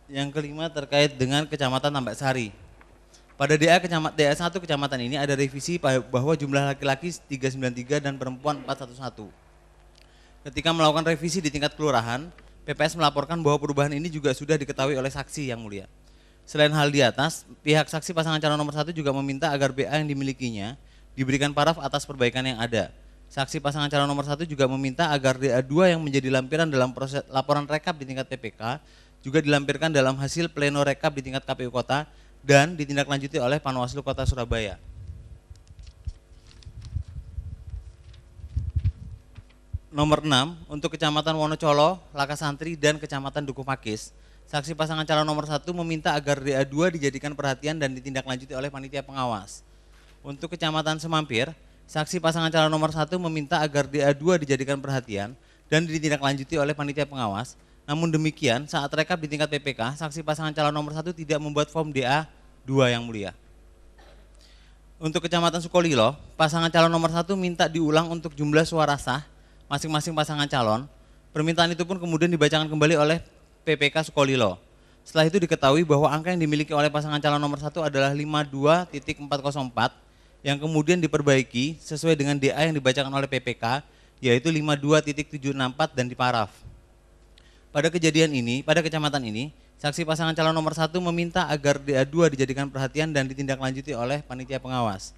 Yang kelima terkait dengan Kecamatan Tambak Sari. Pada DA 1 kecamatan ini ada revisi bahwa jumlah laki-laki 393 dan perempuan 411. Ketika melakukan revisi di tingkat kelurahan, PPS melaporkan bahwa perubahan ini juga sudah diketahui oleh saksi yang mulia. Selain hal di atas, pihak saksi pasangan calon nomor 1 juga meminta agar BA yang dimilikinya diberikan paraf atas perbaikan yang ada. Saksi pasangan calon nomor 1 juga meminta agar DA2 yang menjadi lampiran dalam proses laporan rekap di tingkat PPK juga dilampirkan dalam hasil pleno rekap di tingkat KPU Kota dan ditindaklanjuti oleh Panwaslu Kota Surabaya. Nomor 6, untuk Kecamatan Wonocolo, Lakasantri, dan Kecamatan Dukuh Pakis, saksi pasangan calon nomor 1 meminta agar DA2 dijadikan perhatian dan ditindaklanjuti oleh panitia pengawas. Untuk Kecamatan Semampir, saksi pasangan calon nomor 1 meminta agar DA2 dijadikan perhatian dan ditindaklanjuti oleh panitia pengawas. Namun demikian, saat rekap di tingkat PPK, saksi pasangan calon nomor 1 tidak membuat form DA2 yang mulia. Untuk Kecamatan Sukolilo, pasangan calon nomor 1 minta diulang untuk jumlah suara sah masing-masing pasangan calon. Permintaan itu pun kemudian dibacakan kembali oleh PPK Sukolilo. Setelah itu diketahui bahwa angka yang dimiliki oleh pasangan calon nomor 1 adalah 52.404 yang kemudian diperbaiki sesuai dengan DA yang dibacakan oleh PPK, yaitu 52.764 dan diparaf. Pada kecamatan ini, saksi pasangan calon nomor 1 meminta agar DA2 dijadikan perhatian dan ditindaklanjuti oleh panitia pengawas.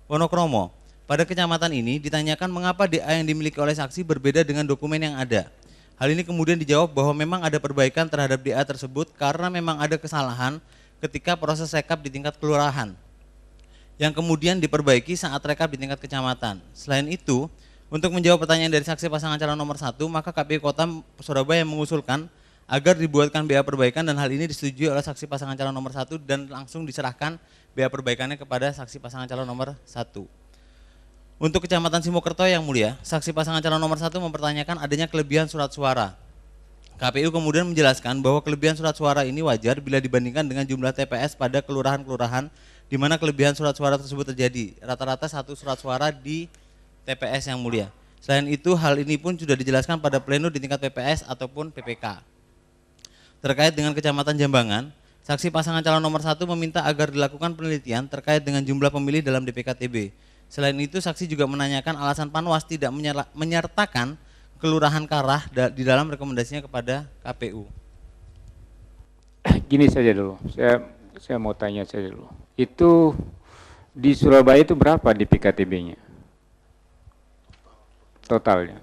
Wonokromo, pada kecamatan ini ditanyakan mengapa DA yang dimiliki oleh saksi berbeda dengan dokumen yang ada. Hal ini kemudian dijawab bahwa memang ada perbaikan terhadap DA tersebut karena memang ada kesalahan ketika proses rekap di tingkat kelurahan, yang kemudian diperbaiki saat rekap di tingkat kecamatan. Selain itu, untuk menjawab pertanyaan dari saksi pasangan calon nomor 1, maka KPU Kota Surabaya mengusulkan agar dibuatkan BA perbaikan dan hal ini disetujui oleh saksi pasangan calon nomor 1 dan langsung diserahkan BA perbaikannya kepada saksi pasangan calon nomor 1. Untuk Kecamatan Simokerto yang mulia, saksi pasangan calon nomor 1 mempertanyakan adanya kelebihan surat suara. KPU kemudian menjelaskan bahwa kelebihan surat suara ini wajar bila dibandingkan dengan jumlah TPS pada kelurahan-kelurahan di mana kelebihan surat suara tersebut terjadi. Rata-rata 1 surat suara di TPS yang mulia. Selain itu, hal ini pun sudah dijelaskan pada pleno di tingkat PPS ataupun PPK. Terkait dengan Kecamatan Jambangan, saksi pasangan calon nomor 1 meminta agar dilakukan penelitian terkait dengan jumlah pemilih dalam DPKTB. Selain itu, saksi juga menanyakan alasan Panwas tidak menyertakan Kelurahan Karah di dalam rekomendasinya kepada KPU. Gini saja dulu, saya mau tanya saja dulu. Itu di Surabaya itu berapa DPKTB-nya? Totalnya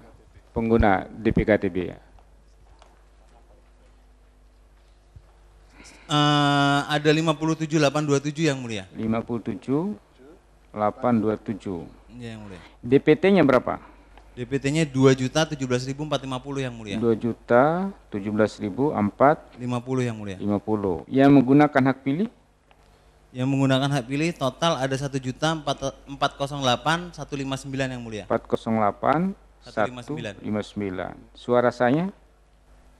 pengguna DPKTB ya? Ada 57.827 yang mulia. 57.827. Ya, yang mulia. DPT-nya berapa? DPT-nya 2.017.450 yang mulia. 2.017.450 yang mulia. 50. Yang menggunakan hak pilih? Yang menggunakan hak pilih total ada 1.408.159 yang mulia. 408.159. Suara sahnya?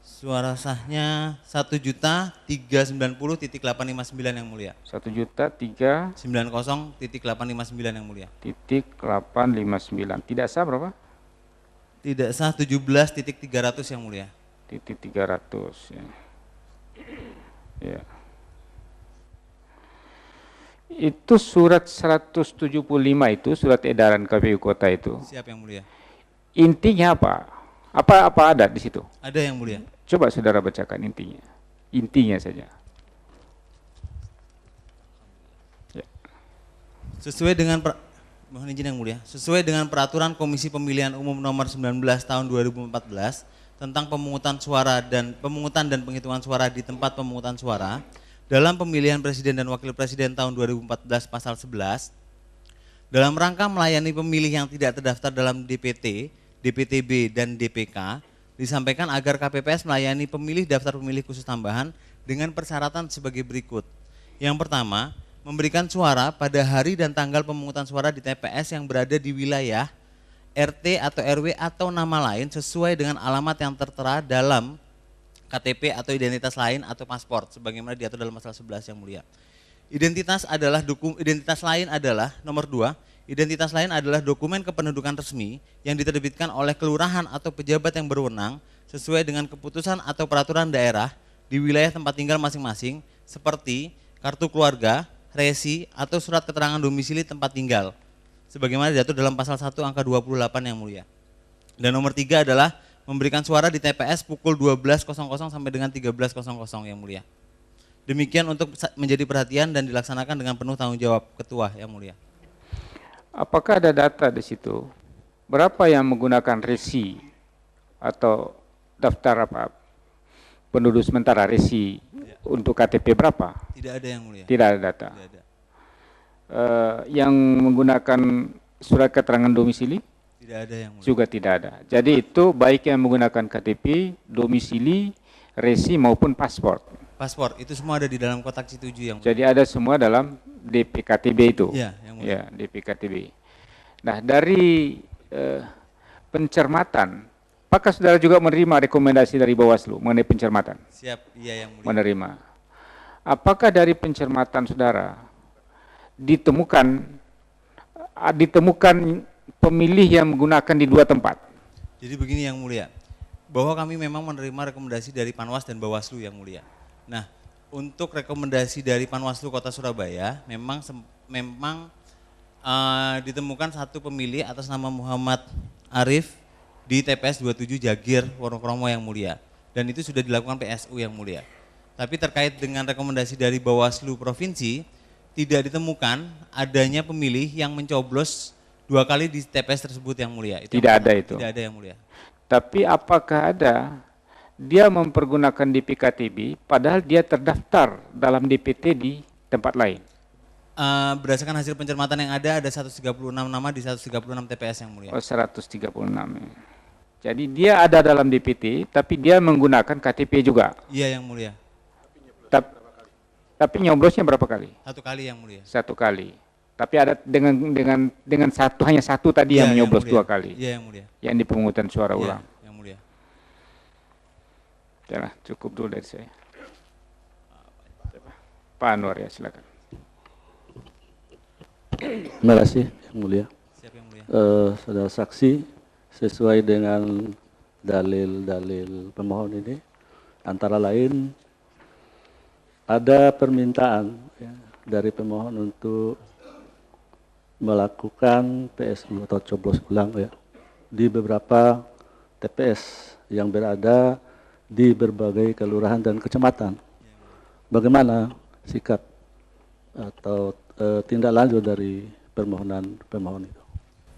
Suara sahnya 1.390.859 yang mulia. 1.390.859 yang mulia. Tidak sah berapa? Tidak sah 17.300 yang mulia. Titik 300 ya. Ya. Itu surat 175 itu surat edaran KPU Kota itu. Siap yang mulia. Intinya apa? Apa ada di situ? Ada yang mulia. Coba saudara bacakan intinya. Intinya saja. Ya. Mohon izin yang mulia. Sesuai dengan peraturan Komisi Pemilihan Umum nomor 19 tahun 2014 tentang pemungutan dan penghitungan suara di tempat pemungutan suara dalam pemilihan presiden dan wakil presiden tahun 2014 pasal 11, dalam rangka melayani pemilih yang tidak terdaftar dalam DPT, DPTB, dan DPK, disampaikan agar KPPS melayani pemilih daftar pemilih khusus tambahan dengan persyaratan sebagai berikut. Yang pertama, memberikan suara pada hari dan tanggal pemungutan suara di TPS yang berada di wilayah RT atau RW atau nama lain sesuai dengan alamat yang tertera dalam KTP atau identitas lain atau paspor sebagaimana diatur dalam pasal 11 yang mulia. Identitas lain adalah nomor 2, identitas lain adalah dokumen kependudukan resmi yang diterbitkan oleh kelurahan atau pejabat yang berwenang sesuai dengan keputusan atau peraturan daerah di wilayah tempat tinggal masing-masing seperti kartu keluarga, resi, atau surat keterangan domisili tempat tinggal sebagaimana diatur dalam pasal 1 angka 28 yang mulia. Dan nomor 3 adalah memberikan suara di TPS pukul 12.00 sampai dengan 13.00 yang mulia. Demikian untuk menjadi perhatian dan dilaksanakan dengan penuh tanggung jawab Ketua yang mulia. Apakah ada data di situ? Berapa yang menggunakan resi atau daftar apa penduduk sementara resi untuk KTP berapa? Tidak ada yang mulia. Tidak ada data. Tidak ada. Yang menggunakan surat keterangan domisili? Tidak ada yang mulia. Juga tidak ada. Jadi itu baik yang menggunakan KTP, domisili, resi maupun paspor. Paspor itu semua ada di dalam kotak C7 yang mulia. Jadi ada semua dalam DPKTB itu. Iya, yang mulia. Ya, DPKTB. Nah, dari pencermatan, apakah saudara juga menerima rekomendasi dari Bawaslu mengenai pencermatan? Siap, iya yang mulia. Menerima. Apakah dari pencermatan saudara ditemukan pemilih yang menggunakan di 2 tempat? Jadi begini yang mulia, bahwa kami memang menerima rekomendasi dari Panwas dan Bawaslu yang mulia. Nah, untuk rekomendasi dari Panwaslu Kota Surabaya memang ditemukan satu pemilih atas nama Muhammad Arif di TPS 27 Jagir, Wonokromo yang mulia. Dan itu sudah dilakukan PSU yang mulia. Tapi terkait dengan rekomendasi dari Bawaslu Provinsi, tidak ditemukan adanya pemilih yang mencoblos 2 kali di TPS tersebut yang mulia. Itu tidak ada itu. Tidak ada yang mulia. Tapi apakah ada dia mempergunakan DPKTB padahal dia terdaftar dalam DPT di tempat lain? Berdasarkan hasil pencermatan yang ada 136 nama di 136 TPS yang mulia. Oh, 136. Jadi dia ada dalam DPT, tapi dia menggunakan KTP juga. Iya yang mulia. Tapi nyoblosnya berapa kali? 1 kali yang mulia. 1 kali. Tapi ada dengan hanya satu tadi yang menyoblos 2 kali. Iya yang mulia. Yang di pemungutan suara ulang. Yang mulia. Ya, cukup dulu dari saya. Pak Anwar ya, silakan. Terima kasih yang mulia. Siap yang mulia. Saudara saksi, sesuai dengan dalil-dalil pemohon ini, antara lain ada permintaan ya, dari pemohon untuk melakukan PSU atau coblos ulang ya di beberapa TPS yang berada di berbagai kelurahan dan kecamatan. Bagaimana sikap atau tindak lanjut dari permohonan pemohon itu?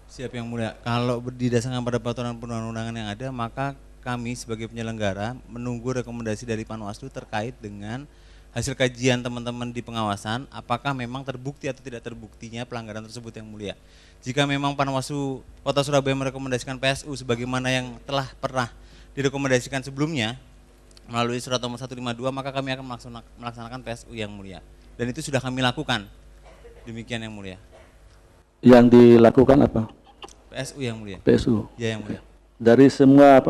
Siap yang mulia. Kalau didasarkan pada peraturan perundang-undangan yang ada, maka kami sebagai penyelenggara menunggu rekomendasi dari Panwaslu terkait dengan hasil kajian teman-teman di pengawasan, apakah memang terbukti atau tidak terbuktinya pelanggaran tersebut yang mulia. Jika memang Panwaslu Kota Surabaya merekomendasikan PSU sebagaimana yang telah pernah direkomendasikan sebelumnya melalui surat nomor 152, maka kami akan melaksanakan PSU yang mulia. Dan itu sudah kami lakukan. Demikian yang mulia. Yang dilakukan apa? PSU yang mulia. PSU. Ya yang mulia. Dari semua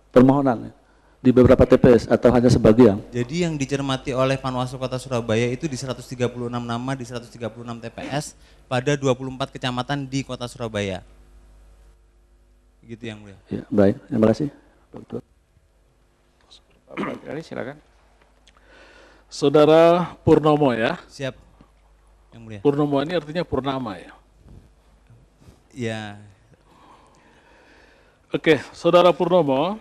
permohonan di beberapa TPS atau hanya sebagian? Jadi yang dicermati oleh Panwaslu Kota Surabaya itu di 136 nama di 136 TPS pada 24 kecamatan di Kota Surabaya. Gitu yang mulia. Ya, baik, terima kasih. Pak silakan. Saudara Purnomo ya. Siap. Yang mulia. Purnomo ini artinya purnama ya. Ya. Oke, Saudara Purnomo,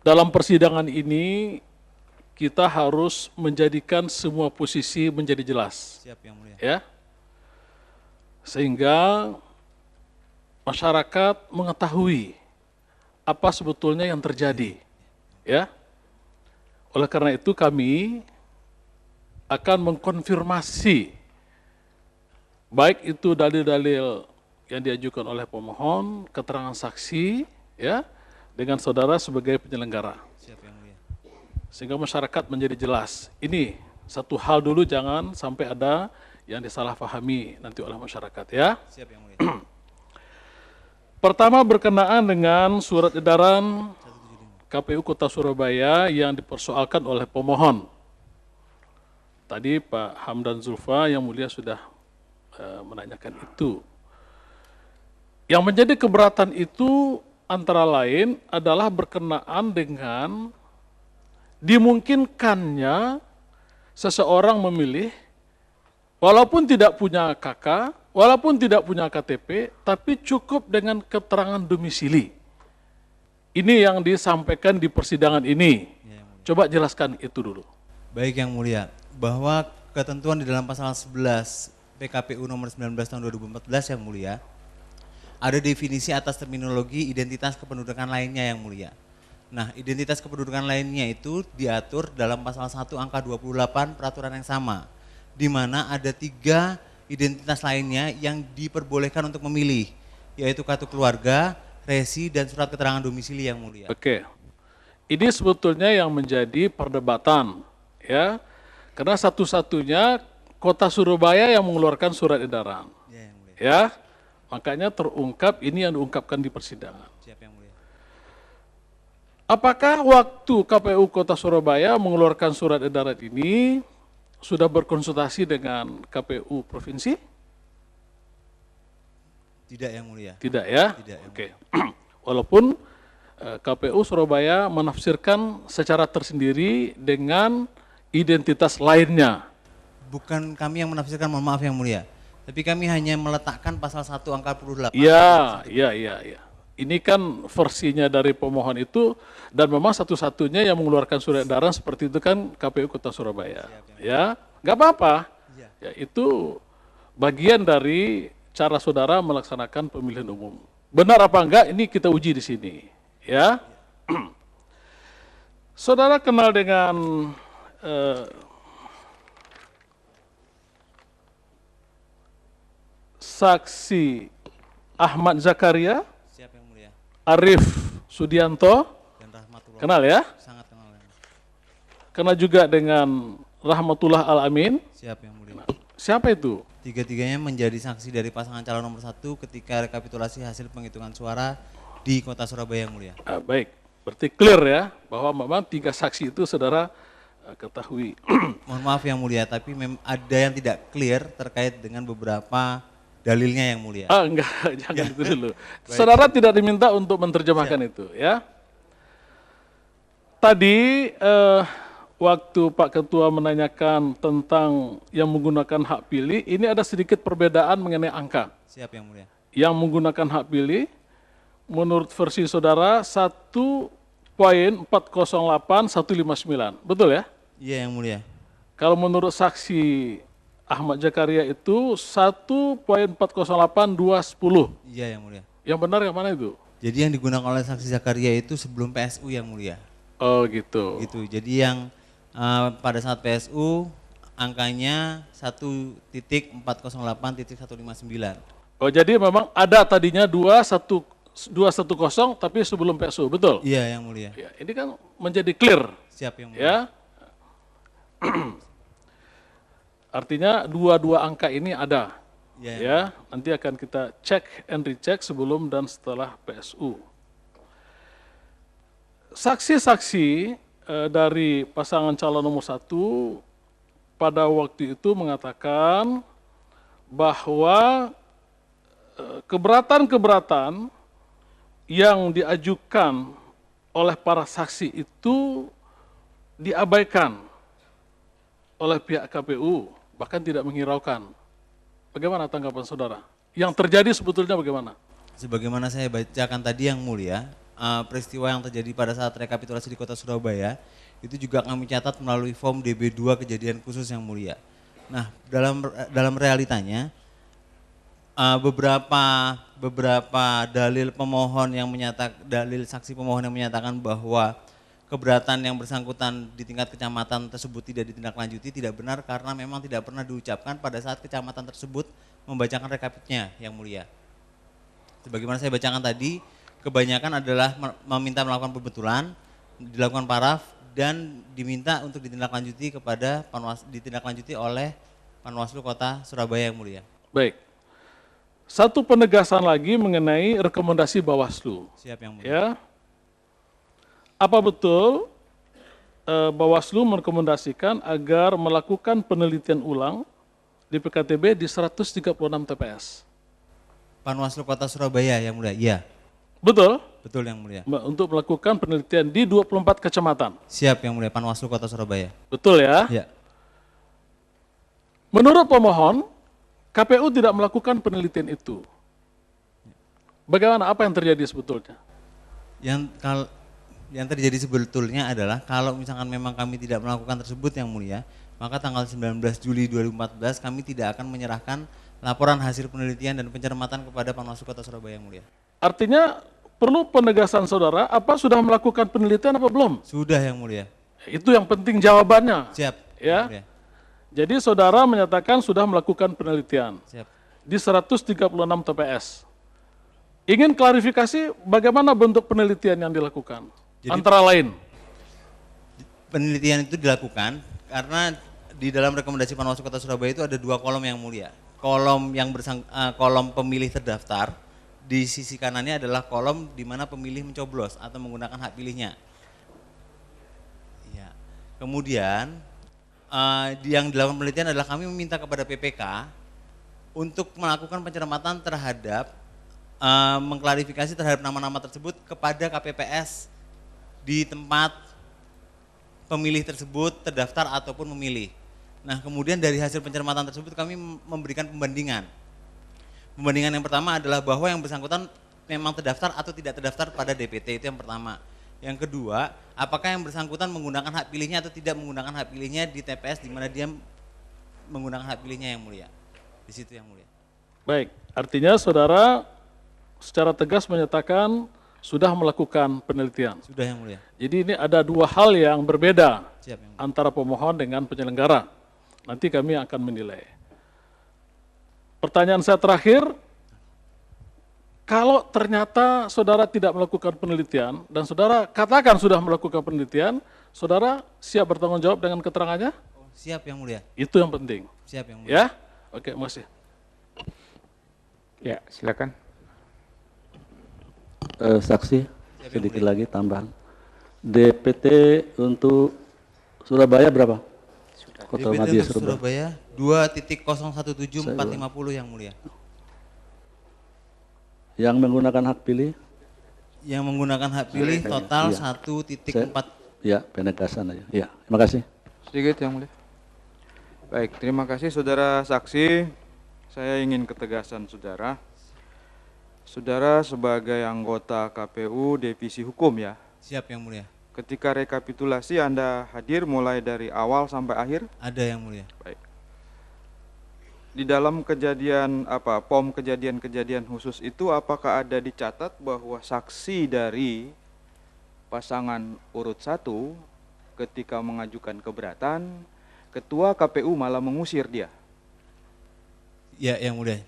dalam persidangan ini kita harus menjadikan semua posisi menjadi jelas. Siap yang mulia. Ya. Sehingga masyarakat mengetahui apa sebetulnya yang terjadi. Ya. Oleh karena itu kami akan mengkonfirmasi baik itu dalil-dalil yang diajukan oleh pemohon, keterangan saksi, ya, dengan saudara sebagai penyelenggara. Siap yang mulia. Sehingga masyarakat menjadi jelas. Ini satu hal dulu, jangan sampai ada yang disalahpahami nanti oleh masyarakat ya. Siap yang mulia. Pertama berkenaan dengan surat edaran KPU Kota Surabaya yang dipersoalkan oleh pemohon. Tadi Pak Hamdan Zulfa yang mulia sudah menanyakan itu. Yang menjadi keberatan itu antara lain adalah berkenaan dengan dimungkinkannya seseorang memilih walaupun tidak punya KK, walaupun tidak punya KTP, tapi cukup dengan keterangan domisili. Ini yang disampaikan di persidangan ini. Coba jelaskan itu dulu. Baik Yang Mulia, bahwa ketentuan di dalam pasal 11 PKPU nomor 19 tahun 2014 Yang Mulia, ada definisi atas terminologi identitas kependudukan lainnya Yang Mulia. Nah, identitas kependudukan lainnya itu diatur dalam pasal 1 angka 28 peraturan yang sama, di mana ada 3 identitas lainnya yang diperbolehkan untuk memilih, yaitu kartu keluarga, resi, dan surat keterangan domisili Yang Mulia. Oke, ini sebetulnya yang menjadi perdebatan, ya, karena satu-satunya Kota Surabaya yang mengeluarkan surat edaran, Ya, Yang Mulia. ya, makanya terungkap ini yang diungkapkan di persidangan. Siap Yang Mulia. Apakah waktu KPU Kota Surabaya mengeluarkan surat edaran ini sudah berkonsultasi dengan KPU Provinsi? Tidak Yang Mulia. Tidak ya? Tidak, Yang Oke. Walaupun KPU Surabaya menafsirkan secara tersendiri dengan identitas lainnya. Bukan kami yang menafsirkan, mohon maaf Yang Mulia. Tapi kami hanya meletakkan pasal 1 angka 28. Iya. Ini kan versinya dari pemohon itu, dan memang satu-satunya yang mengeluarkan surat edaran seperti itu kan KPU Kota Surabaya. Ya, nggak apa-apa. Ya, itu bagian dari cara saudara melaksanakan pemilihan umum. Benar apa enggak? Ini kita uji di sini. Ya, saudara kenal dengan saksi Ahmad Zakaria, Siap Yang Mulia. Arif Sudianto, Dan Rahmatullah. kenal ya? Sangat kenal. Yang Mulia. Kenal juga dengan Rahmatullah Al-Amin. Siap Yang Mulia. Siapa itu? Tiga-tiganya menjadi saksi dari pasangan calon nomor 1 ketika rekapitulasi hasil penghitungan suara di Kota Surabaya Yang Mulia. Baik, berarti clear ya bahwa memang 3 saksi itu saudara ketahui. Mohon maaf Yang Mulia, tapi ada yang tidak clear terkait dengan beberapa dalilnya Yang Mulia. Enggak, jangan itu dulu. Saudara tidak diminta untuk menerjemahkan itu ya. Tadi waktu Pak Ketua menanyakan tentang yang menggunakan hak pilih, ini ada sedikit perbedaan mengenai angka. Siap Yang Mulia. Yang menggunakan hak pilih, menurut versi saudara 1.408.159, betul ya? Iya Yang Mulia. Kalau menurut saksi Ahmad Zakaria itu 1.408.210. Iya Yang Mulia. Yang benar yang mana itu? Jadi yang digunakan oleh saksi Zakaria itu sebelum PSU Yang Mulia. Oh gitu. Gitu. Jadi yang pada saat PSU angkanya 1.408.159. Oh jadi memang ada tadinya 210 tapi sebelum PSU, betul? Iya Yang Mulia. Ya, ini kan menjadi clear Siap Yang Mulia. ya. Artinya dua angka ini ada. Iya, Ya, nanti akan kita cek and recheck sebelum dan setelah PSU. Saksi-saksi dari pasangan calon nomor 1 pada waktu itu mengatakan bahwa keberatan-keberatan yang diajukan oleh para saksi itu diabaikan oleh pihak KPU, bahkan tidak menghiraukan. Bagaimana tanggapan saudara? Yang terjadi sebetulnya bagaimana? Sebagaimana saya bacakan tadi Yang Mulia, peristiwa yang terjadi pada saat rekapitulasi di Kota Surabaya itu juga kami catat melalui form DB2 kejadian khusus Yang Mulia. Nah, dalam realitanya beberapa dalil pemohon yang dalil saksi pemohon yang menyatakan bahwa keberatan yang bersangkutan di tingkat kecamatan tersebut tidak ditindaklanjuti tidak benar karena memang tidak pernah diucapkan pada saat kecamatan tersebut membacakan rekapitnya Yang Mulia. Sebagaimana saya bacakan tadi, kebanyakan adalah meminta melakukan pembetulan, dilakukan paraf dan diminta untuk ditindaklanjuti oleh Panwaslu Kota Surabaya Yang Mulia. Baik. Satu penegasan lagi mengenai rekomendasi Bawaslu. Siap Yang Mulia. Ya. Apa betul Bawaslu merekomendasikan agar melakukan penelitian ulang di PKTB di 136 TPS? Panwaslu Kota Surabaya Yang Mulia. Iya. Betul? Betul yang mulia. Untuk melakukan penelitian di 24 kecamatan. Siap yang mulia, Panwaslu Kota Surabaya. Betul ya? Ya. Menurut pemohon, KPU tidak melakukan penelitian itu. Bagaimana, apa yang terjadi sebetulnya? Yang terjadi sebetulnya adalah kalau misalkan memang kami tidak melakukan tersebut yang mulia, maka tanggal 19 Juli 2014 kami tidak akan menyerahkan laporan hasil penelitian dan pencermatan kepada Panwaslu Kota Surabaya yang mulia. Artinya perlu penegasan saudara, apa sudah melakukan penelitian apa belum? Sudah yang mulia. Itu yang penting jawabannya. Siap. Ya. Yang mulia. Jadi saudara menyatakan sudah melakukan penelitian Siap. di 136 TPS. Ingin klarifikasi bagaimana bentuk penelitian yang dilakukan? Jadi, antara lain. Penelitian itu dilakukan karena di dalam rekomendasi Panwaslu Kota Surabaya itu ada 2 kolom yang mulia. Kolom yang kolom pemilih terdaftar, di sisi kanannya adalah kolom di mana pemilih mencoblos atau menggunakan hak pilihnya. Ya. Kemudian yang dilakukan penelitian adalah kami meminta kepada PPK untuk melakukan pencermatan terhadap mengklarifikasi terhadap nama-nama tersebut kepada KPPS di tempat pemilih tersebut terdaftar ataupun memilih. Nah, kemudian dari hasil pencermatan tersebut kami memberikan pembandingan. Pembandingan yang pertama adalah bahwa yang bersangkutan memang terdaftar atau tidak terdaftar pada DPT, itu yang pertama. Yang kedua, apakah yang bersangkutan menggunakan hak pilihnya atau tidak menggunakan hak pilihnya di TPS di mana dia menggunakan hak pilihnya yang mulia. Di situ yang mulia. Baik, artinya saudara secara tegas menyatakan sudah melakukan penelitian. Sudah yang mulia. Jadi ini ada 2 hal yang berbeda. Siap, yang mulia. Antara pemohon dengan penyelenggara. Nanti kami akan menilai. Pertanyaan saya terakhir, kalau ternyata saudara tidak melakukan penelitian dan saudara katakan sudah melakukan penelitian, saudara siap bertanggung jawab dengan keterangannya? Oh, siap yang mulia. Itu yang penting. Siap yang mulia. Ya? Oke, makasih. Ya, silakan. Saksi, sedikit lagi tambahan. DPT untuk Surabaya berapa? Kota DPT Madya untuk Surabaya 2.017450 yang mulia. Yang menggunakan hak pilih? Yang menggunakan hak pilih total Iya. 1.4. Ya, penegasan aja. Ya, terima kasih. Sedikit yang mulia. Baik, terima kasih saudara saksi. Saya ingin ketegasan saudara. Saudara sebagai anggota KPU Divisi Hukum ya. Siap yang mulia. Ketika rekapitulasi Anda hadir mulai dari awal sampai akhir? Ada yang mulia. Baik. Di dalam kejadian POM kejadian-kejadian khusus itu apakah ada dicatat bahwa saksi dari pasangan urut 1 ketika mengajukan keberatan, ketua KPU malah mengusir dia? Ya yang mulia.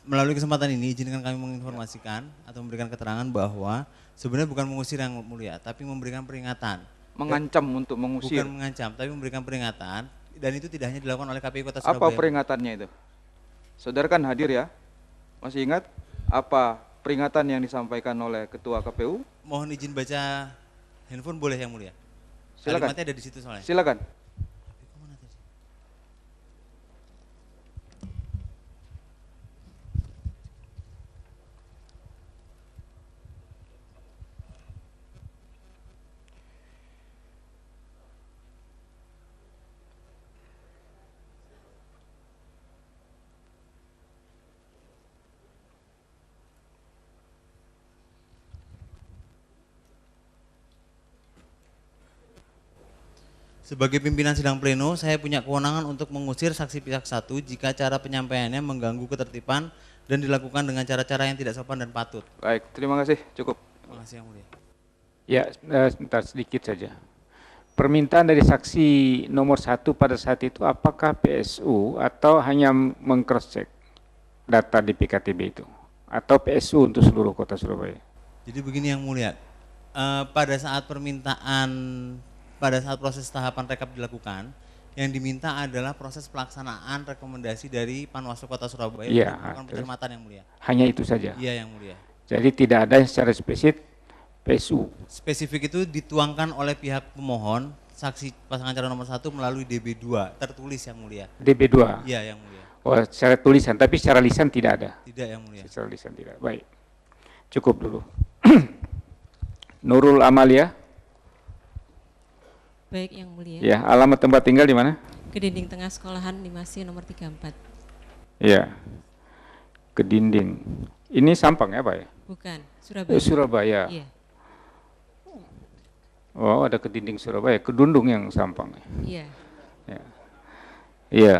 Melalui kesempatan ini izinkan kami menginformasikan atau memberikan keterangan bahwa sebenarnya bukan mengusir yang mulia, tapi memberikan peringatan. Mengancam untuk mengusir? Bukan mengancam, tapi memberikan peringatan, dan itu tidak hanya dilakukan oleh KPU Kota Surabaya. Apa peringatannya itu? Saudara kan hadir ya? Masih ingat apa peringatan yang disampaikan oleh ketua KPU? Mohon izin baca handphone boleh yang mulia? Silakan. Kalimatnya ada di situ soalnya. Silakan. Sebagai pimpinan sidang pleno, saya punya kewenangan untuk mengusir saksi pihak 1 jika cara penyampaiannya mengganggu ketertiban dan dilakukan dengan cara-cara yang tidak sopan dan patut. Baik, terima kasih. Cukup. Terima kasih yang mulia. Ya, sebentar sedikit saja. Permintaan dari saksi nomor 1 pada saat itu apakah PSU atau hanya meng-cross-check data di PKTB itu? Atau PSU untuk seluruh kota Surabaya? Jadi begini yang mulia, pada saat proses tahapan rekap dilakukan, yang diminta adalah proses pelaksanaan rekomendasi dari Panwaslu Kota Surabaya Ya, untuk melakukan pencermatan yang mulia. Hanya itu saja? Iya yang mulia. Jadi tidak ada yang secara spesifik PSU? Spesifik itu dituangkan oleh pihak pemohon, saksi pasangan calon nomor 1 melalui DB2, tertulis yang mulia. DB2? Iya yang mulia. Oh, secara tulisan, tapi secara lisan tidak ada? Tidak yang mulia. Secara lisan tidak, baik. Cukup dulu. Nurul Amalia. Baik, Yang Mulia. Ya, alamat tempat tinggal di mana? Kedinding Tengah Sekolahan Limasi nomor 34. Ya. Kedinding. Ini Sampang ya, Pak ya? Bukan, Surabaya. Surabaya. Iya. Oh, ada Kedinding Surabaya, Kedundung yang Sampang. Iya. Ya. Iya.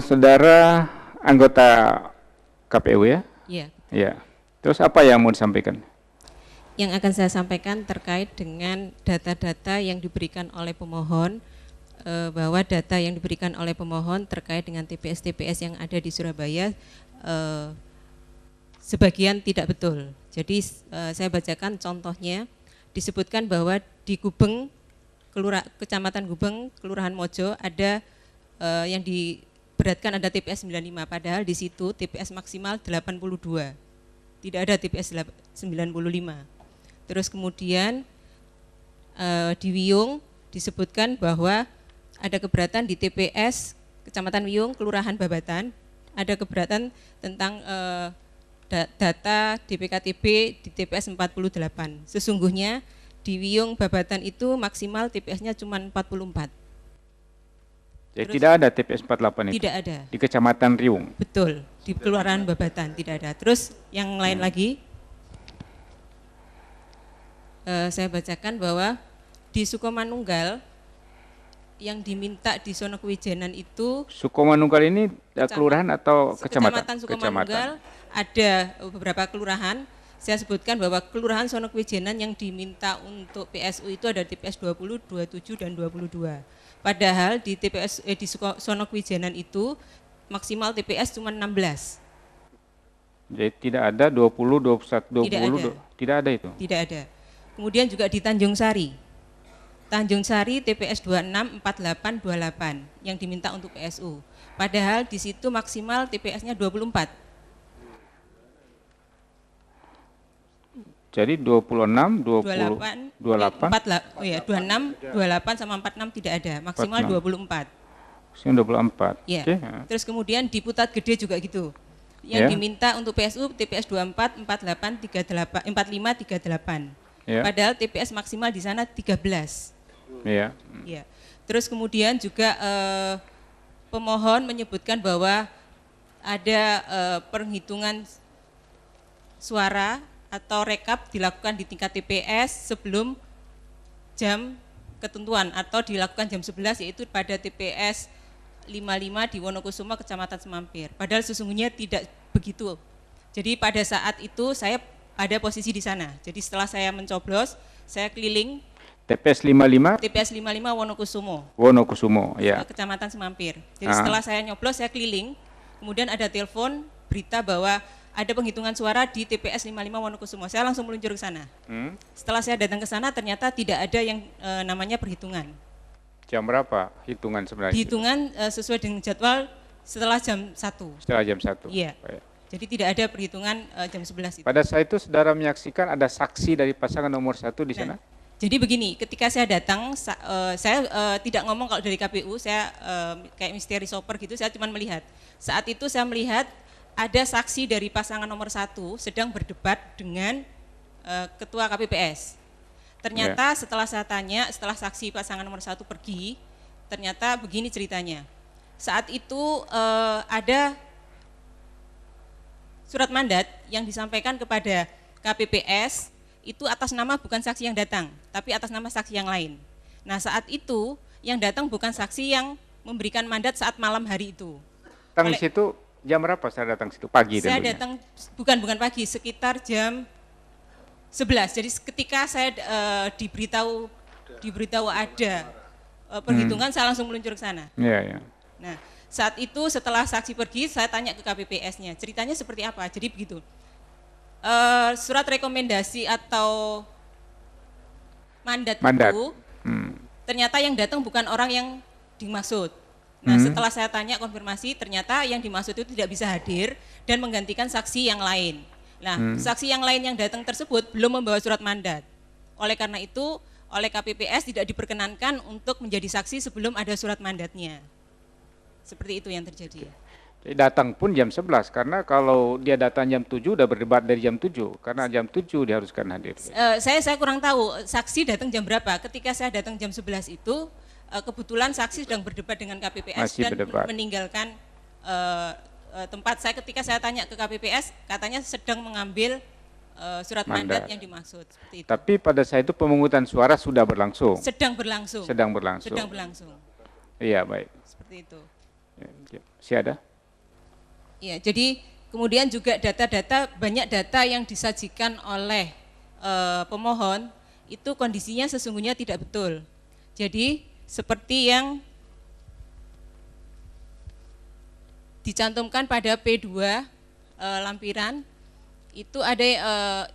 Saudara anggota KPU ya? Iya. Iya. Terus apa yang mau disampaikan? Yang akan saya sampaikan terkait dengan data-data yang diberikan oleh pemohon, bahwa data yang diberikan oleh pemohon terkait dengan TPS-TPS yang ada di Surabaya sebagian tidak betul. Jadi saya bacakan contohnya, disebutkan bahwa di Gubeng, Kecamatan Gubeng, Kelurahan Mojo ada yang diberatkan ada TPS 95, padahal di situ TPS maksimal 82, tidak ada TPS 95. Terus kemudian di Wiyung disebutkan bahwa ada keberatan di TPS Kecamatan Wiyung, Kelurahan Babatan, ada keberatan tentang data DPKTB di TPS 48. Sesungguhnya di Wiyung Babatan itu maksimal TPS-nya cuma 44. Jadi Terus, tidak ada TPS 48 itu? Tidak ada. Di Kecamatan Riung? Betul, di Kelurahan Babatan tidak ada. Terus yang lain lagi, saya bacakan bahwa di Sukomanunggal yang diminta di Sono Kewijenan itu, Sukomanunggal ini kelurahan atau kecamatan? Kecamatan Sukomanunggal ada beberapa kelurahan. Saya sebutkan bahwa Kelurahan Sono Kewijenan yang diminta untuk PSU itu ada TPS 20, 27 dan 22. Padahal di TPS di Sono Kewijenan itu maksimal TPS cuma 16. Jadi tidak ada 20, 21, 20, Tidak ada. Tidak ada itu? Tidak ada. Kemudian juga di Tanjung Sari. Tanjung Sari TPS 26, 48, 28 yang diminta untuk PSU. Padahal di situ maksimal TPS-nya 24. Jadi 26, 20, 28, 28, 26, 28 sama 46 tidak ada, maksimal 46. 24. 24. Ya. Oke. Terus kemudian di Putat Gede juga gitu. Yang diminta untuk PSU TPS 24, 48, 38, 45, 38. Ya. Padahal TPS maksimal di sana 13. Iya. Ya. Terus kemudian juga pemohon menyebutkan bahwa ada perhitungan suara atau rekap dilakukan di tingkat TPS sebelum jam ketentuan atau dilakukan jam 11, yaitu pada TPS 55 di Wonokusumo, Kecamatan Semampir. Padahal sesungguhnya tidak begitu. Jadi pada saat itu saya ada posisi di sana. Jadi setelah saya mencoblos, saya keliling TPS 55 TPS 55 Wonokusumo, Wonokusumo, ya. Kecamatan Semampir. Jadi setelah saya nyoblos, saya keliling, kemudian ada telepon berita bahwa ada penghitungan suara di TPS 55 Wonokusumo. Saya langsung meluncur ke sana. Setelah saya datang ke sana, ternyata tidak ada yang namanya perhitungan. Jam berapa hitungan sebenarnya? Hitungan sesuai dengan jadwal setelah jam 1. Setelah jam 1. Iya. Baik. Jadi tidak ada perhitungan jam 11 itu. Pada saat itu saudara menyaksikan ada saksi dari pasangan nomor 1 di sana? Jadi begini, ketika saya datang, saya tidak ngomong kalau dari KPU, saya kayak misteri shopper gitu, saya cuma melihat. Saat itu saya melihat ada saksi dari pasangan nomor 1 sedang berdebat dengan ketua KPPS. Ternyata setelah saya tanya, setelah saksi pasangan nomor 1 pergi, ternyata begini ceritanya. Saat itu ada surat mandat yang disampaikan kepada KPPS itu atas nama bukan saksi yang datang, tapi atas nama saksi yang lain. Nah saat itu yang datang bukan saksi yang memberikan mandat saat malam hari itu. Datang di situ jam berapa saya datang situ? Pagi Saya tentunya? datang bukan pagi, sekitar jam 11. Jadi ketika saya diberitahu ada perhitungan, saya langsung meluncur ke sana. Iya, iya. Nah, saat itu setelah saksi pergi, saya tanya ke KPPS-nya, ceritanya seperti apa? Jadi begitu, surat rekomendasi atau mandat. Itu, ternyata yang datang bukan orang yang dimaksud. Nah, setelah saya tanya konfirmasi, ternyata yang dimaksud itu tidak bisa hadir dan menggantikan saksi yang lain. Nah, saksi yang lain yang datang tersebut belum membawa surat mandat. Oleh karena itu, oleh KPPS tidak diperkenankan untuk menjadi saksi sebelum ada surat mandatnya. Seperti itu yang terjadi. Datang pun jam 11, karena kalau dia datang jam 7 udah berdebat dari jam 7, karena jam 7 diharuskan hadir. Saya kurang tahu saksi datang jam berapa. Ketika saya datang jam 11 itu kebetulan saksi sedang berdebat dengan KPPS Masih dan berdebat. meninggalkan tempat saya. Ketika saya tanya ke KPPS, katanya sedang mengambil surat mandat yang dimaksud. Seperti itu. Tapi pada saat itu pemungutan suara sudah berlangsung. Sedang berlangsung. Sedang berlangsung. Sedang berlangsung. Iya, baik. Seperti itu. Masih ada? Ya, jadi kemudian juga data-data, banyak data yang disajikan oleh pemohon itu kondisinya sesungguhnya tidak betul. Jadi seperti yang dicantumkan pada P2 lampiran itu ada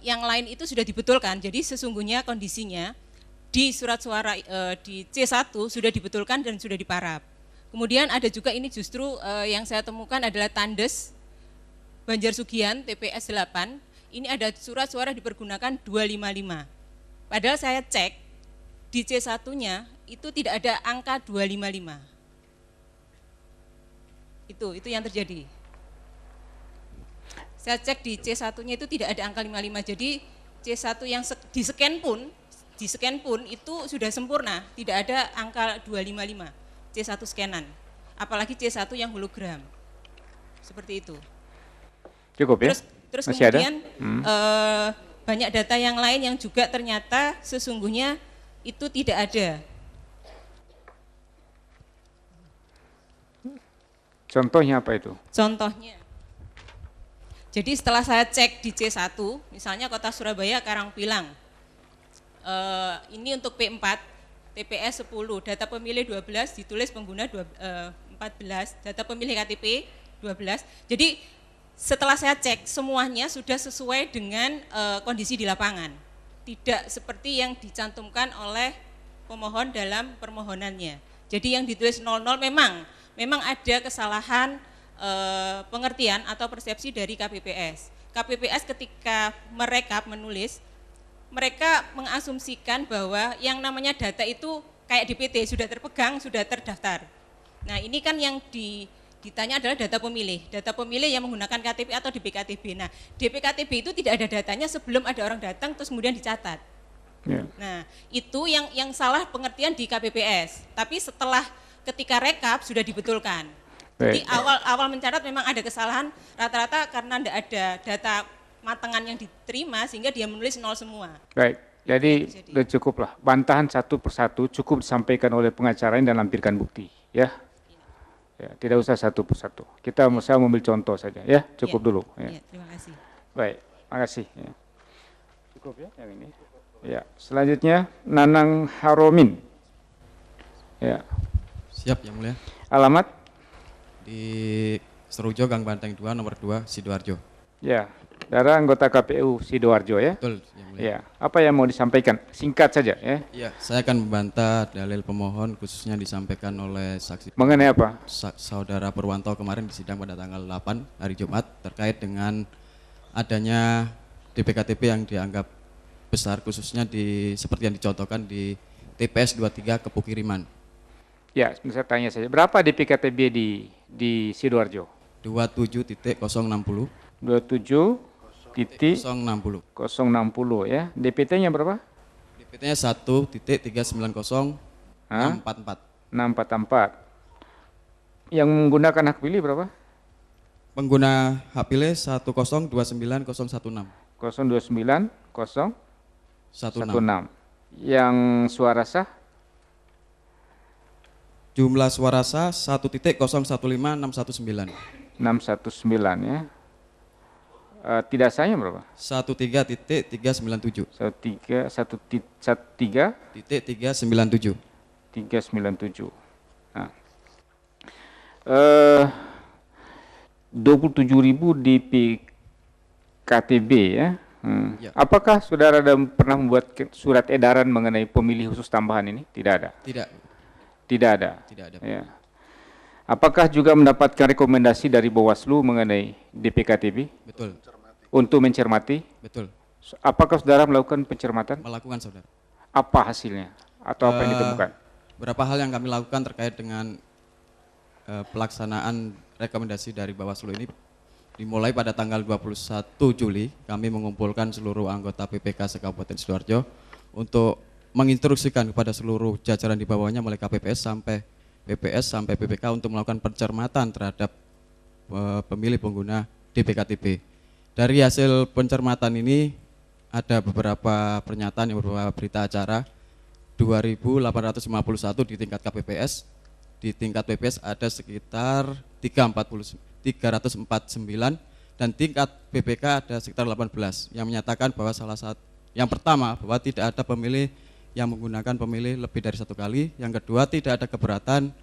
yang lain itu sudah dibetulkan. Jadi sesungguhnya kondisinya di surat suara di C1 sudah dibetulkan dan sudah diparap. Kemudian ada juga ini justru yang saya temukan adalah Tandes Banjar Sugian TPS 8. Ini ada surat suara dipergunakan 255. Padahal saya cek di C1-nya itu tidak ada angka 255. Itu yang terjadi. Saya cek di C1-nya itu tidak ada angka 55. Jadi C1 yang di scan pun itu sudah sempurna, tidak ada angka 255. C1 scanan, apalagi C1 yang hologram, seperti itu. Cukup ya? Terus Masih kemudian ada? banyak data yang lain yang juga ternyata sesungguhnya itu tidak ada. Contohnya apa itu? Contohnya, jadi setelah saya cek di C1, misalnya Kota Surabaya Karangpilang, ini untuk P4, TPS 10, data pemilih 12, ditulis pengguna 14, data pemilih KTP 12. Jadi setelah saya cek semuanya sudah sesuai dengan kondisi di lapangan. Tidak seperti yang dicantumkan oleh pemohon dalam permohonannya. Jadi yang ditulis 00 memang ada kesalahan pengertian atau persepsi dari KPPS. KPPS ketika merekap menulis, mereka mengasumsikan bahwa yang namanya data itu kayak DPT, sudah terpegang, sudah terdaftar. Nah ini kan yang ditanya adalah data pemilih yang menggunakan KTP atau DPKTB. Nah DPKTB itu tidak ada datanya sebelum ada orang datang terus kemudian dicatat. Ya. Nah itu yang salah pengertian di KPPS, tapi setelah ketika rekap sudah dibetulkan. Jadi Baik. awal mencatat memang ada kesalahan rata-rata karena tidak ada data matangan yang diterima sehingga dia menulis 0 semua. Baik, jadi sudah cukup lah. Bantahan satu persatu cukup disampaikan oleh pengacara dan lampirkan bukti, ya. Ya, tidak usah satu persatu. Saya ambil contoh saja, ya. Cukup Ya. dulu. Ya. Ya, terima kasih. Baik, makasih. Ya. Cukup ya yang ini. Ya, selanjutnya Nanang Haromin. Ya. Siap yang mulia. Alamat? Di Serujo Gang Banteng 2 nomor 2 Sidoarjo. Ya. Saudara anggota KPU Sidoarjo ya. Betul yang mulia. Ya. Apa yang mau disampaikan? Singkat saja ya. Iya, saya akan membantah dalil pemohon khususnya disampaikan oleh saksi Mengenai apa? Saudara Purwanto kemarin di sidang pada tanggal 8 hari Jumat terkait dengan adanya DPKTB yang dianggap besar khususnya seperti yang dicontohkan di TPS 23 Kepukiriman. Ya, saya tanya saja. Berapa DPKTB di Sidoarjo? 27.060 27.060 ya. DPT-nya berapa? DPT-nya 1.390 Hah? 644. 644. Yang menggunakan hak pilih berapa? Pengguna hak pilih 1029016. 029016. 16. Yang suara sah? Jumlah suara sah 1.015619. 619 ya. Tidak sahnya berapa? 13.397. 13. 397. 397. Nah. 27.000 DPKTB ya. Ya. Apakah saudara pernah membuat surat edaran mengenai pemilih khusus tambahan ini? Tidak ada. Tidak. Tidak ada. Tidak ada. Ya. Apakah juga mendapatkan rekomendasi dari Bawaslu mengenai DPKTB Betul. untuk mencermati? Betul. Apakah saudara melakukan pencermatan? Melakukan saudara. Apa hasilnya? Atau apa yang ditemukan? Beberapa hal yang kami lakukan terkait dengan pelaksanaan rekomendasi dari Bawaslu ini dimulai pada tanggal 21 Juli, kami mengumpulkan seluruh anggota PPK se-Kabupaten Sidoarjo untuk menginstruksikan kepada seluruh jajaran di bawahnya mulai KPPS sampai PPS sampai PPK untuk melakukan pencermatan terhadap pemilih pengguna DPKTB. Dari hasil pencermatan ini ada beberapa pernyataan, beberapa berita acara, 2.851 di tingkat KPPS, di tingkat PPS ada sekitar 349 dan tingkat PPK ada sekitar 18 yang menyatakan bahwa salah satu yang pertama bahwa tidak ada pemilih yang menggunakan pemilih lebih dari satu kali, yang kedua tidak ada keberatan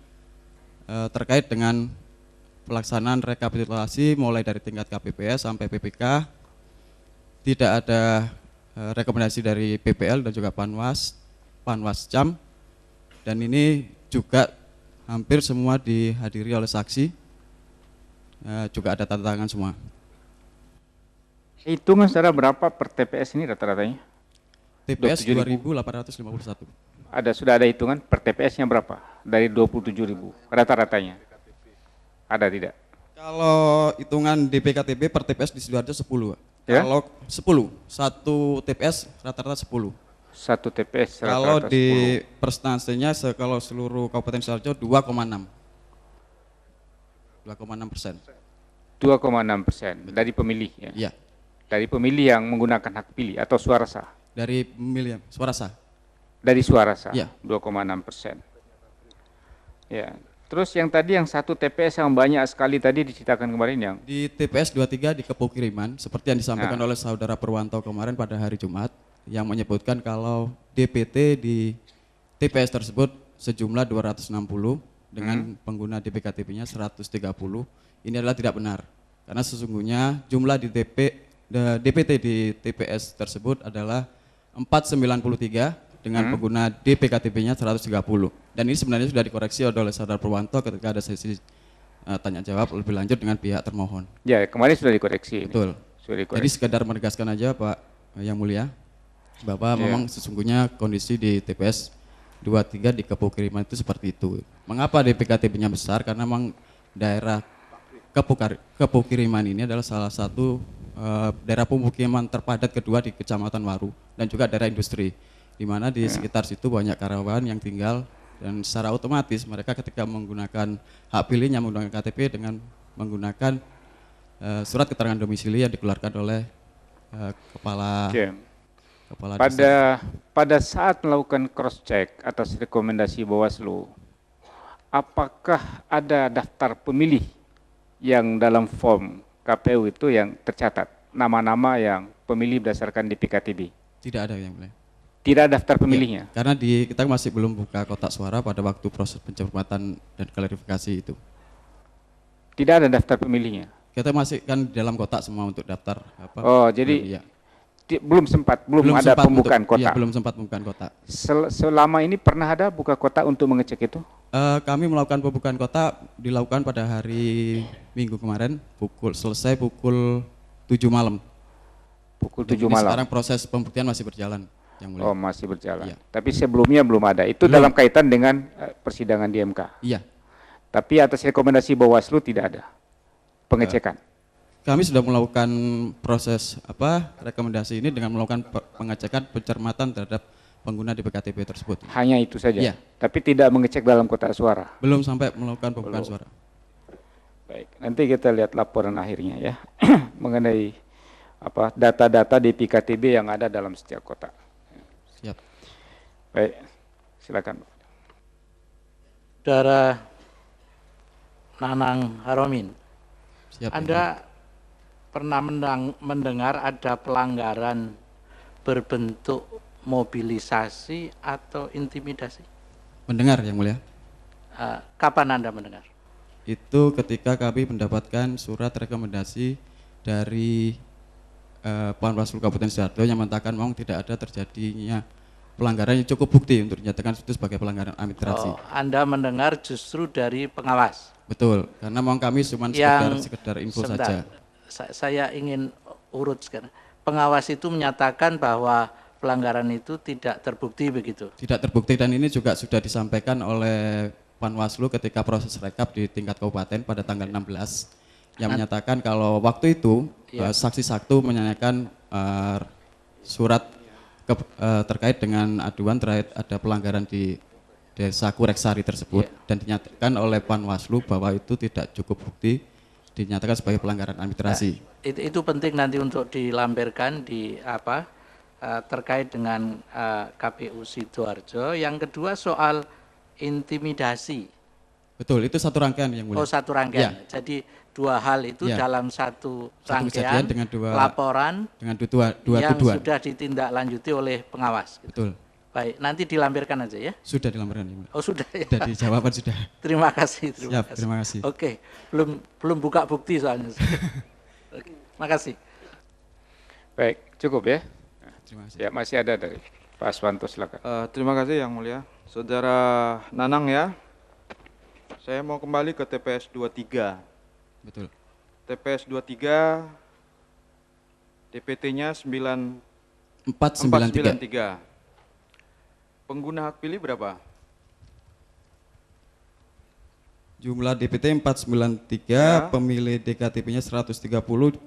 terkait dengan pelaksanaan rekapitulasi mulai dari tingkat KPPS sampai PPK, tidak ada rekomendasi dari PPL dan juga Panwascam, dan ini juga hampir semua dihadiri oleh saksi, juga ada tanda tangan semua. Hitungan secara berapa per TPS ini rata-ratanya? TPS 2.851. Sudah ada hitungan per TPS-nya berapa? Dari 27.000 rata-ratanya? Ada tidak? Kalau hitungan DPKTB per TPS di Sidoarjo 10. Ya? Kalau 10, satu TPS rata-rata 10. Satu TPS rata-rata 10. Kalau di persentasenya kalau seluruh Kabupaten Sidoarjo 2,6%. 2,6% dari pemilih ya? Iya. Dari pemilih yang menggunakan hak pilih atau suara sah? Dari pemilih suara sah. Dari suara sah, Ya. 2,6%. Ya. Terus yang tadi yang satu TPS yang banyak sekali tadi diceritakan kemarin yang di TPS 23 di Kepukiriman, seperti yang disampaikan oleh Saudara Purwanto kemarin pada hari Jumat, yang menyebutkan kalau DPT di TPS tersebut sejumlah 260 dengan pengguna DPKTB-nya 130. Ini adalah tidak benar, karena sesungguhnya jumlah di DPT di TPS tersebut adalah 493 dengan pengguna DPKTB-nya 130. Dan ini sebenarnya sudah dikoreksi oleh Saudara Purwanto ketika ada sesi tanya jawab lebih lanjut dengan pihak termohon. Ya, kemarin sudah dikoreksi. Betul. Sudah dikoreksi. Jadi sekedar menegaskan aja Pak Yang Mulia, bahwa memang sesungguhnya kondisi di TPS 23 di Kepukiriman itu seperti itu. Mengapa DPKTB-nya besar? Karena memang daerah Kepukiriman ini adalah salah satu daerah pemukiman terpadat kedua di Kecamatan Waru dan juga daerah industri, di mana di sekitar situ banyak karyawan yang tinggal, dan secara otomatis mereka ketika menggunakan hak pilihnya menggunakan KTP dengan menggunakan surat keterangan domisili yang dikeluarkan oleh kepala pada saat melakukan cross check atas rekomendasi Bawaslu, apakah ada daftar pemilih yang dalam form KPU itu yang tercatat nama-nama yang pemilih berdasarkan DPKTB? Tidak ada, Yang Mulia. Tidak ada daftar pemilihnya? Ya, karena kita masih belum buka kotak suara pada waktu proses pencermatan dan klarifikasi itu. Tidak ada daftar pemilihnya? Kita masih kan di dalam kotak semua untuk daftar. Jadi belum ada pembukaan kotak? Iya, belum sempat pembukaan kotak. Selama ini pernah ada buka kotak untuk mengecek itu? Kami melakukan pembukaan kotak dilakukan pada hari Minggu kemarin, selesai pukul 7 malam. Pukul 7 malam? Sekarang proses pembuktian masih berjalan. Yang Mulia. Oh, masih berjalan. Iya. Tapi sebelumnya belum ada. Itu dalam kaitan dengan persidangan di MK? Iya. Tapi atas rekomendasi Bawaslu tidak ada pengecekan? Kami sudah melakukan proses rekomendasi ini dengan melakukan pengecekan pencermatan terhadap pengguna di DPKTB tersebut. Hanya itu saja? Iya. Tapi tidak mengecek dalam kotak suara? Belum sampai melakukan pembukaan suara. Baik, nanti kita lihat laporan akhirnya ya, mengenai data-data DPKTB yang ada dalam setiap kotak. Siap. Baik, silakan. Saudara Nanang Haromin, Siap, Anda pernah mendengar ada pelanggaran berbentuk mobilisasi atau intimidasi? Mendengar, Yang Mulia. Kapan Anda mendengar? Itu ketika kami mendapatkan surat rekomendasi dari Panwaslu Kabupaten Sidoarjo yang mengatakan memang tidak ada terjadinya pelanggaran yang cukup bukti untuk dinyatakan itu sebagai pelanggaran administrasi. Anda mendengar justru dari pengawas? Betul, karena memang kami cuma sekedar info saja. Saya ingin urut sekarang. Pengawas itu menyatakan bahwa pelanggaran itu tidak terbukti begitu? Tidak terbukti, dan ini juga sudah disampaikan oleh Panwaslu ketika proses rekap di tingkat kabupaten pada tanggal 16 yang menyatakan kalau waktu itu saksi satu menanyakan surat terkait dengan aduan terkait ada pelanggaran di Desa Kureksari tersebut dan dinyatakan oleh Panwaslu bahwa itu tidak cukup bukti, dinyatakan sebagai pelanggaran administrasi. Itu penting nanti untuk dilampirkan di terkait dengan KPU Sidoarjo. Yang kedua soal intimidasi. Betul, itu satu rangkaian yang mulia. Oh, satu rangkaian. Jadi dua hal itu dalam satu rangkaian dengan laporan dengan dua yang tuduhan. sudah ditindaklanjuti oleh pengawas. Betul. Baik, nanti dilampirkan aja ya. Sudah dilampirkan. Ya. Oh, sudah ya. Sudah dijawaban sudah. Terima kasih. Terima kasih. Oke, belum buka bukti soalnya. Oke, makasih. Baik, cukup ya. Terima kasih. Ya, masih ada dari Pak Aswanto, silakan. Terima kasih Yang Mulia. Saudara Nanang ya, saya mau kembali ke TPS 23. Betul. TPS 23, DPT-nya 493. Pengguna hak pilih berapa? Jumlah DPT 493, pemilih DKTP-nya 130,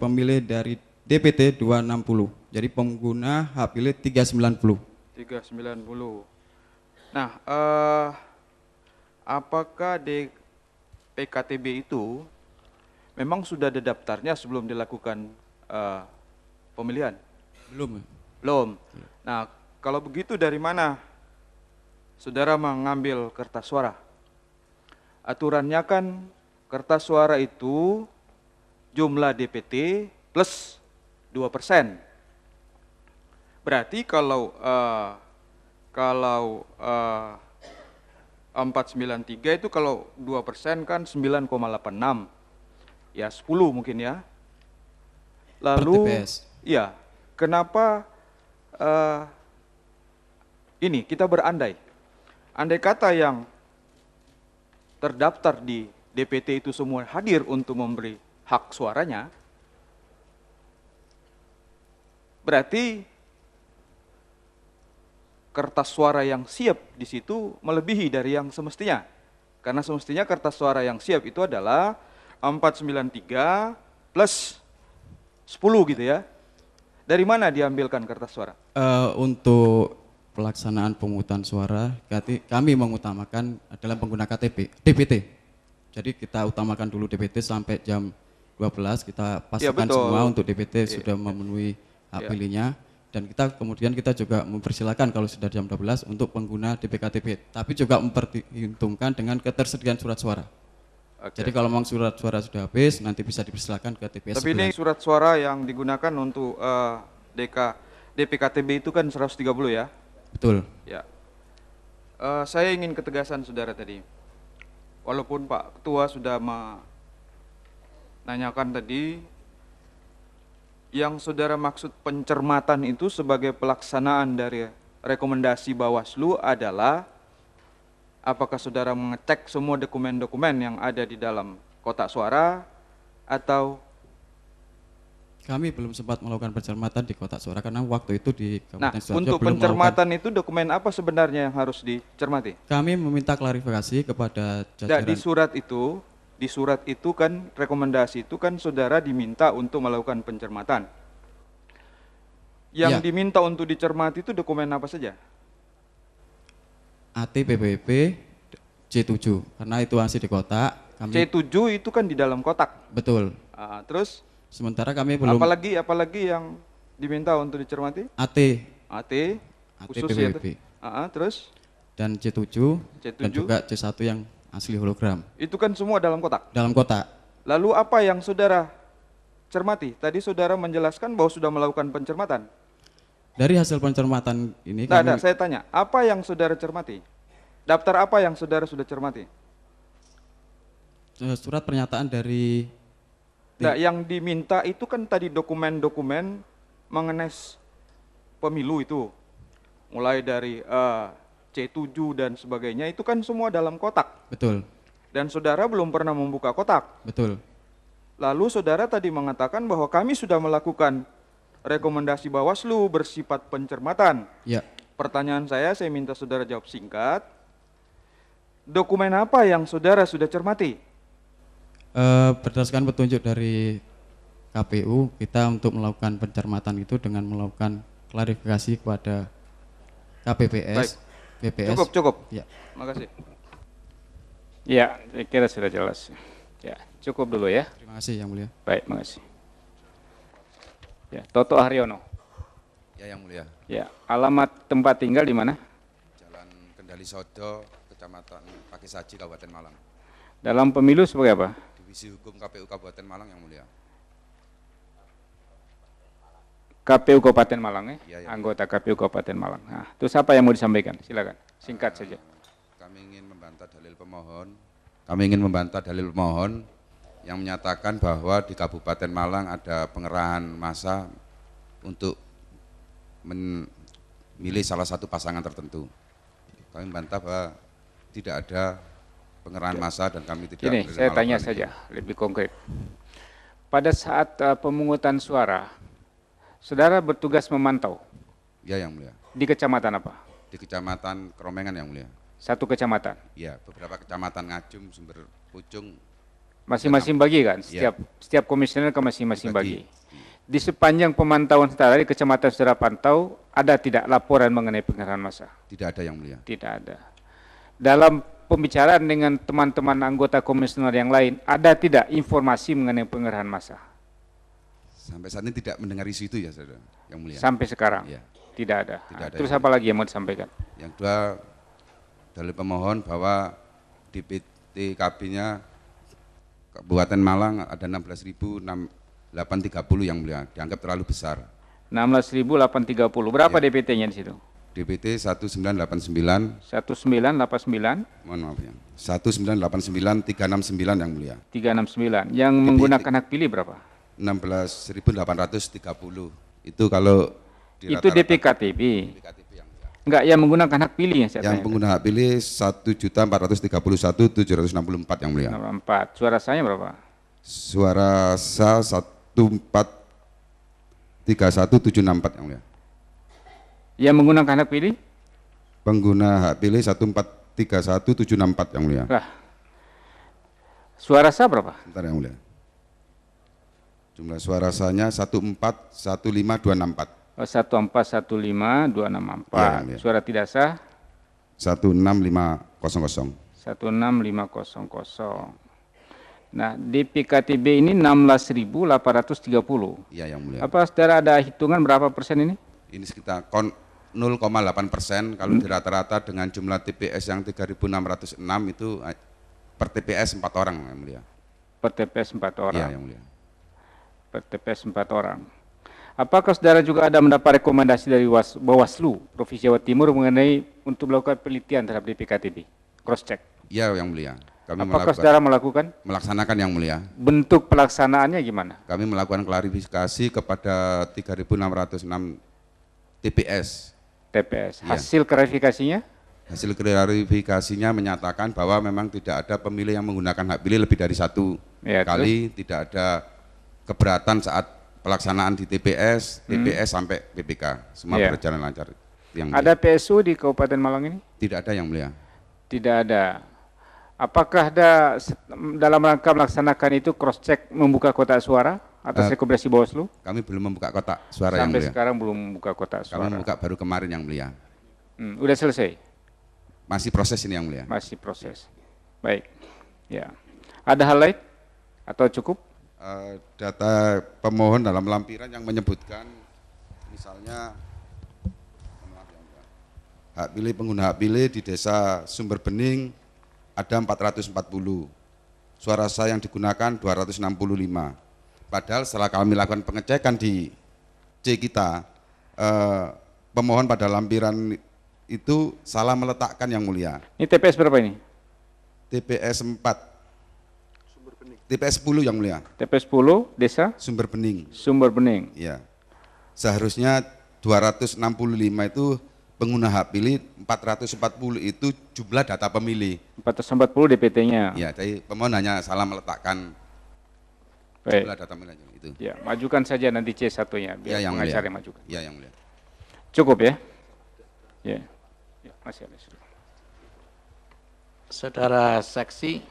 pemilih dari DPT 260. Jadi pengguna hak pilih 390. 390. Nah, apakah PKTB itu memang sudah ada daftarnya sebelum dilakukan pemilihan? Belum. Belum. Nah, kalau begitu dari mana saudara mengambil kertas suara? Aturannya kan kertas suara itu jumlah DPT plus 2%. Berarti kalau 493 itu kalau 2% kan 9,86. Ya 10 mungkin ya. Lalu iya, kenapa ini kita berandai. Andai kata yang terdaftar di DPT itu semua hadir untuk memberi hak suaranya, berarti kertas suara yang siap di situ melebihi dari yang semestinya. Karena semestinya kertas suara yang siap itu adalah 493 plus 10 gitu ya. Dari mana diambilkan kertas suara? Untuk pelaksanaan pemungutan suara, kami mengutamakan adalah pengguna KTP, DPT. Jadi kita utamakan dulu DPT sampai jam 12, kita pastikan semua untuk DPT sudah memenuhi hak pilihnya. Dan kemudian kita juga mempersilakan kalau sudah jam 12 untuk pengguna DPKTP, tapi juga memperhitungkan dengan ketersediaan surat suara. Jadi kalau memang surat suara sudah habis, nanti bisa dipersilakan ke TPS. Tapi ini surat suara yang digunakan untuk DPKTB itu kan 130 ya? Betul. Ya. Saya ingin ketegasan saudara tadi. Walaupun Pak Ketua sudah menanyakan tadi, yang saudara maksud pencermatan itu sebagai pelaksanaan dari rekomendasi Bawaslu adalah apakah saudara mengecek semua dokumen-dokumen yang ada di dalam kotak suara atau? Kami belum sempat melakukan pencermatan di kotak suara karena waktu itu di Kabupaten Sidoarjo untuk belum pencermatan itu dokumen apa sebenarnya yang harus dicermati? Kami meminta klarifikasi kepada jajaran. Di surat itu kan rekomendasi itu kan saudara diminta untuk melakukan pencermatan. Yang diminta untuk dicermati itu dokumen apa saja? AT PPP C7 karena itu masih di kotak. C7 itu kan di dalam kotak. Betul. Terus? Sementara kami belum. Apalagi yang diminta untuk dicermati? AT khusus PPP. Terus? Dan C7 dan juga C1 yang asli hologram. Itu kan semua dalam kotak? Dalam kotak. Lalu apa yang saudara cermati? Tadi saudara menjelaskan bahwa sudah melakukan pencermatan. Dari hasil pencermatan ini saya tanya, apa yang saudara cermati? Daftar apa yang saudara sudah cermati? Surat pernyataan dari... yang diminta itu kan tadi dokumen-dokumen mengenai pemilu itu. Mulai dari C7 dan sebagainya, itu kan semua dalam kotak. Betul. Dan saudara belum pernah membuka kotak. Betul. Lalu saudara tadi mengatakan bahwa kami sudah melakukan rekomendasi Bawaslu bersifat pencermatan. Ya. Pertanyaan saya minta saudara jawab singkat. Dokumen apa yang saudara sudah cermati? Berdasarkan petunjuk dari KPU, kita untuk melakukan pencermatan itu dengan melakukan klarifikasi kepada KPPS, BPS. Cukup. Ya. Makasih. Ya, saya kira sudah jelas. Ya, cukup dulu ya. Terima kasih Yang Mulia. Baik, makasih. Ya, Toto Haryono. Ya, Yang Mulia. Ya, alamat tempat tinggal di mana? Jalan Kendali Sodo, Kecamatan Pakisaji, Kabupaten Malang. Dalam pemilu sebagai apa? Divisi Hukum KPU Kabupaten Malang, Yang Mulia. KPU Kabupaten Malang ya? Ya, ya. Anggota KPU Kabupaten Malang. Nah, terus apa yang mau disampaikan? Silakan, singkat saja. Kami ingin membantah dalil pemohon. Kami ingin membantah dalil pemohon yang menyatakan bahwa di Kabupaten Malang ada pengerahan massa untuk memilih salah satu pasangan tertentu. Kami membantah bahwa tidak ada pengerahan massa dan kami tidak Gini, menerima saya tanya laporan saja, itu. lebih konkret. Pada saat pemungutan suara, saudara bertugas memantau Ya, Yang Mulia. di kecamatan apa? Di Kecamatan Kromengan, Yang Mulia. Satu kecamatan. Ya, beberapa kecamatan Ngajum, Sumber Pucung. Masing-masing bagi kan? Ya. Setiap komisioner ke masing-masing Bagi. bagi. Di sepanjang pemantauan saudara di kecamatan saudara pantau, ada tidak laporan mengenai pengerahan massa? Tidak ada, Yang Mulia. Tidak ada. Dalam pembicaraan dengan teman-teman anggota komisioner yang lain, ada tidak informasi mengenai pengerahan massa? Sampai saat ini tidak mendengar isu itu ya, Saudara, Yang Mulia. Sampai sekarang? Ya. Tidak ada. Tidak ada, Terus Yang apa lagi yang mau disampaikan? Yang kedua, dalil pemohon bahwa di PTKB-nya Kabupaten Malang ada 16.830 Yang Mulia, dianggap terlalu besar. 16.830. Berapa Ya. DPT-nya di situ? DPT 1989, 1989 mohon maaf ya, 1989369 Yang Mulia. 369. Yang menggunakan hak pilih berapa? 16.830. Itu kalau di Itu rata-rata DPKTB. DPKTB Yang Mulia. Enggak, yang menggunakan hak pilih yang saya Yang tanya. pengguna hak pilih 1.431.764 Yang Mulia. 4. Suara saya berapa? Suara sah 1431764 Yang Mulia. Yang menggunakan hak pilih? Pengguna hak pilih 1431764 Yang Mulia. Lah. Suara sah berapa? Sebentar Yang Mulia. Jumlah suara sahnya 1415264. 1415264. Ya, Yang Mulia. Suara tidak sah 16500. 16500. Nah, DPKTB ini 16.830. Iya Yang Mulia. Apa saudara ada hitungan berapa persen ini? Ini sekitar 0,8%. Kalau di rata-rata dengan jumlah TPS yang 3.606 itu per TPS 4 orang Yang Mulia. Per TPS 4 orang. Iya Yang Mulia. Per TPS 4 orang. Apakah saudara juga ada mendapat rekomendasi dari Bawaslu Provinsi Jawa Timur mengenai untuk melakukan penelitian terhadap DPKTB? Cross check. Iya Yang Mulia. Kami Apakah saudara melakukan? melaksanakan Yang Mulia. Bentuk pelaksanaannya gimana? Kami melakukan klarifikasi kepada 3.606 TPS. TPS. Iya. Hasil klarifikasinya? Hasil klarifikasinya menyatakan bahwa memang tidak ada pemilih yang menggunakan hak pilih lebih dari satu Ya, kali, tidak ada keberatan saat pelaksanaan di TPS, TPS sampai PPK, semua Ya. berjalan lancar. Yang Ada PSU di Kabupaten Malang ini? tidak ada Yang Mulia. Tidak ada. Apakah ada dalam rangka melaksanakan itu cross check membuka kotak suara atas rekomendasi Bawaslu? Kami belum membuka kotak suara Yang Sampai Mulia. sekarang belum membuka kotak Kami suara. membuka baru kemarin Yang Mulia. Udah selesai? Masih proses ini Yang Mulia. Masih proses. Baik. Ya. Ada hal lain atau cukup? Data pemohon dalam lampiran yang menyebutkan misalnya maaf ya, Mbak, hak pilih pengguna hak pilih di desa Sumber Bening ada 440, suara sah yang digunakan 265. Padahal setelah kami lakukan pengecekan di C kita, pemohon pada lampiran itu salah meletakkan Yang Mulia. Ini TPS berapa ini? TPS 4, TPS 10 Yang Mulia, TPS 10, desa Sumber Bening. Sumber Bening. Ya, seharusnya 265 itu pengguna hak pilih, 440 itu jumlah data pemilih. 440 DPT-nya. Ya, jadi pemohon hanya salah meletakkan Baik. jumlah data pemilih itu. Ya, majukan saja nanti C1-nya biar Ya, Yang Mulia. pengacara yang majukan. Ya, Yang Mulia. Cukup ya? Ya. Ya, masih ada. Saudara saksi,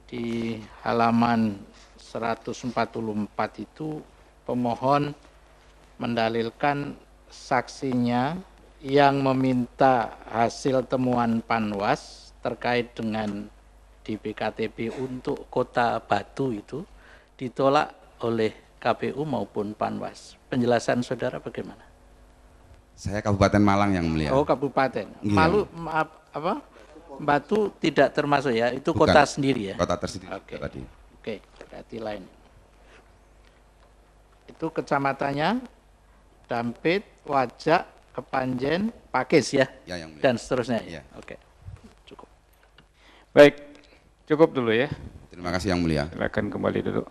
di halaman 144 itu pemohon mendalilkan saksinya yang meminta hasil temuan Panwas terkait dengan di BKTP untuk Kota Batu itu ditolak oleh KPU maupun Panwas. Penjelasan saudara bagaimana? Saya Kabupaten Malang yang mulia. Oh, kabupaten. Iya. Malu apa? Batu tidak termasuk ya, itu Bukan. kota sendiri ya. Kota tersendiri Oke. tadi. Oke, berarti lain. Itu kecamatannya Dampit, Wajak, Kepanjen, Pakis ya, Ya, yang mulia. dan seterusnya. Iya. Oke, cukup. Baik, cukup dulu ya. Terima kasih yang mulia. Silakan kembali duduk.